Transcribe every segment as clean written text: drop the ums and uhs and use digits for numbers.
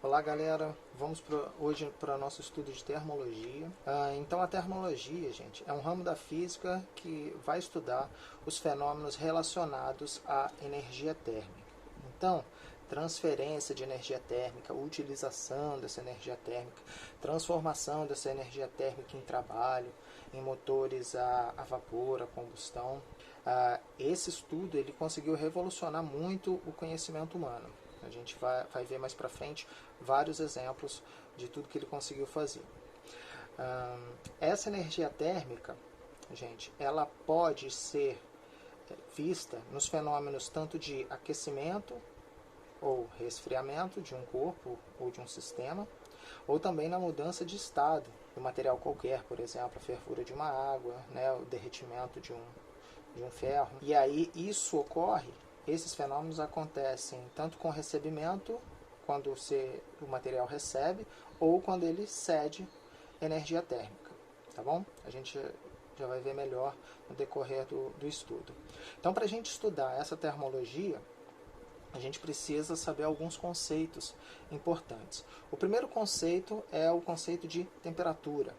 Olá galera, vamos hoje para o nosso estudo de termologia. Então a termologia, gente, é um ramo da física que vai estudar os fenômenos relacionados à energia térmica. Então, transferência de energia térmica, utilização dessa energia térmica, transformação dessa energia térmica em trabalho, em motores a vapor, a combustão. Esse estudo ele conseguiu revolucionar muito o conhecimento humano. A gente vai ver mais para frente vários exemplos de tudo que ele conseguiu fazer. Essa energia térmica, gente, ela pode ser vista nos fenômenos tanto de aquecimento ou resfriamento de um corpo ou de um sistema, ou também na mudança de estado de um material qualquer, por exemplo, a fervura de uma água, né, o derretimento de um ferro. E aí isso ocorre. Esses fenômenos acontecem tanto com recebimento, quando o material recebe, ou quando ele cede energia térmica, tá bom? A gente já vai ver melhor no decorrer do estudo. Então, para a gente estudar essa termologia, a gente precisa saber alguns conceitos importantes. O primeiro conceito é o conceito de temperatura.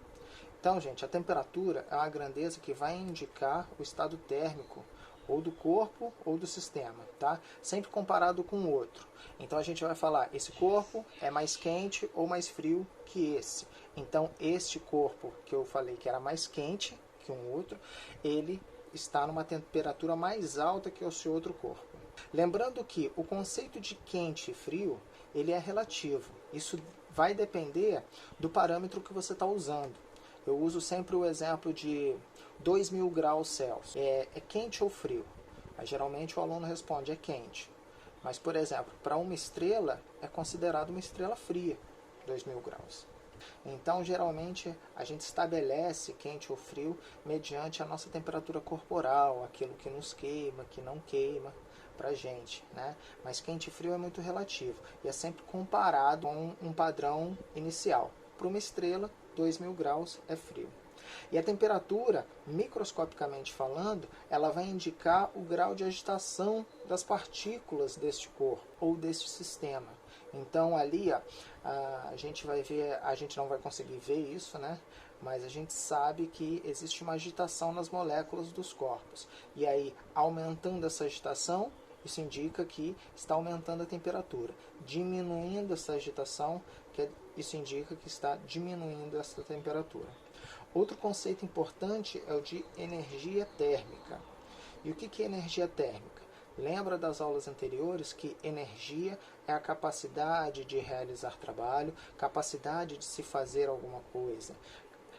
Então, gente, a temperatura é uma grandeza que vai indicar o estado térmico ou do corpo ou do sistema, tá? Sempre comparado com o outro. Então a gente vai falar, esse corpo é mais quente ou mais frio que esse. Então este corpo que eu falei que era mais quente que um outro, ele está numa temperatura mais alta que o seu outro corpo. Lembrando que o conceito de quente e frio, ele é relativo. Isso vai depender do parâmetro que você está usando. Eu uso sempre o exemplo de 2.000 graus Celsius. É quente ou frio? Aí, geralmente o aluno responde, é quente. Mas, por exemplo, para uma estrela, é considerado uma estrela fria, 2.000 graus. Então, geralmente, a gente estabelece quente ou frio mediante a nossa temperatura corporal, aquilo que nos queima, que não queima para a gente, né? Mas quente e frio é muito relativo e é sempre comparado com um padrão inicial. Para uma estrela, 2.000 graus é frio. E a temperatura, microscopicamente falando, ela vai indicar o grau de agitação das partículas deste corpo ou deste sistema. Então ali ó, a gente vai ver, a gente não vai conseguir ver isso, né? Mas a gente sabe que existe uma agitação nas moléculas dos corpos. E aí, aumentando essa agitação, isso indica que está aumentando a temperatura. Diminuindo essa agitação, isso indica que está diminuindo essa temperatura. Outro conceito importante é o de energia térmica. E o que é energia térmica? Lembra das aulas anteriores que energia é a capacidade de realizar trabalho, capacidade de se fazer alguma coisa,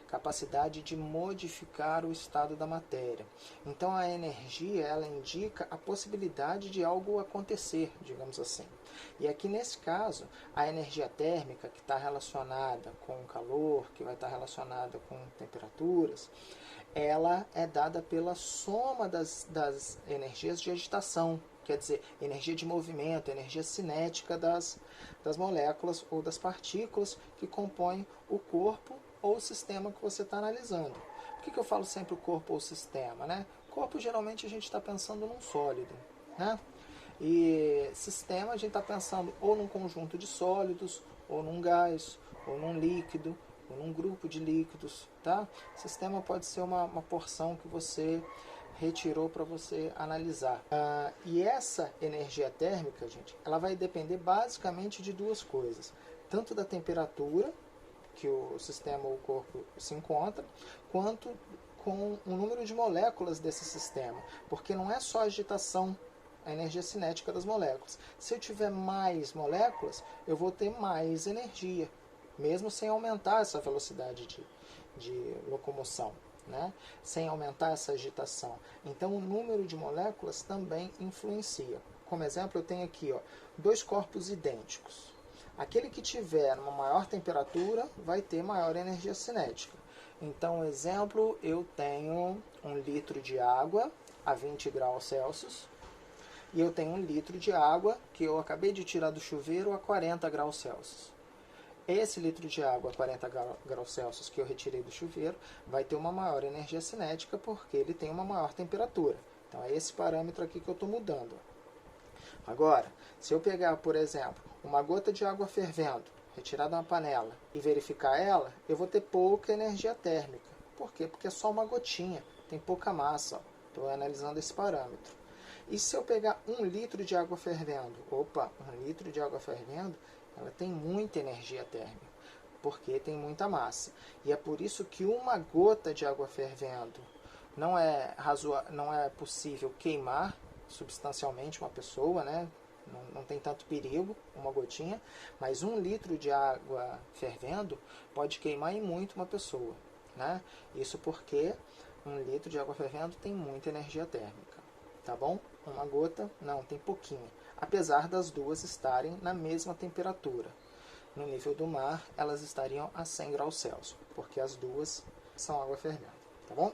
capacidade de modificar o estado da matéria. Então a energia, ela indica a possibilidade de algo acontecer, digamos assim. E aqui nesse caso, a energia térmica, que está relacionada com o calor, que vai estar relacionada com temperaturas, ela é dada pela soma das energias de agitação, quer dizer, energia de movimento, energia cinética das moléculas ou das partículas que compõem o corpo ou o sistema que você está analisando. Por que eu falo sempre o corpo ou o sistema, né? Corpo, geralmente, a gente está pensando num sólido, né? E sistema, a gente está pensando ou num conjunto de sólidos, ou num gás, ou num líquido, ou num grupo de líquidos, tá? Sistema pode ser uma porção que você retirou para você analisar. E essa energia térmica, gente, ela vai depender basicamente de duas coisas. Tanto da temperatura que o sistema ou o corpo se encontra, quanto com o número de moléculas desse sistema. Porque não é só a agitação, a energia cinética das moléculas. Se eu tiver mais moléculas, eu vou ter mais energia, mesmo sem aumentar essa velocidade de locomoção, né? Sem aumentar essa agitação. Então o número de moléculas também influencia. Como exemplo, eu tenho aqui dois corpos idênticos. Aquele que tiver uma maior temperatura vai ter maior energia cinética. Então, exemplo, eu tenho 1 litro de água a 20 graus Celsius e eu tenho 1 litro de água que eu acabei de tirar do chuveiro a 40 graus Celsius. Esse litro de água a 40 graus Celsius que eu retirei do chuveiro vai ter uma maior energia cinética porque ele tem uma maior temperatura. Então é esse parâmetro aqui que eu estou mudando. Agora, se eu pegar, por exemplo, uma gota de água fervendo, retirar da panela e verificar ela, eu vou ter pouca energia térmica. Por quê? Porque é só uma gotinha, tem pouca massa. Estou analisando esse parâmetro. E se eu pegar 1 litro de água fervendo? Opa, 1 litro de água fervendo, ela tem muita energia térmica, porque tem muita massa. E é por isso que uma gota de água fervendo não é possível queimar substancialmente uma pessoa, né? Não tem tanto perigo, uma gotinha, mas 1 litro de água fervendo pode queimar em muito uma pessoa, né? Isso porque 1 litro de água fervendo tem muita energia térmica, tá bom? Uma gota, não, tem pouquinho, apesar das duas estarem na mesma temperatura. No nível do mar, elas estariam a 100 graus Celsius, porque as duas são água fervendo, tá bom?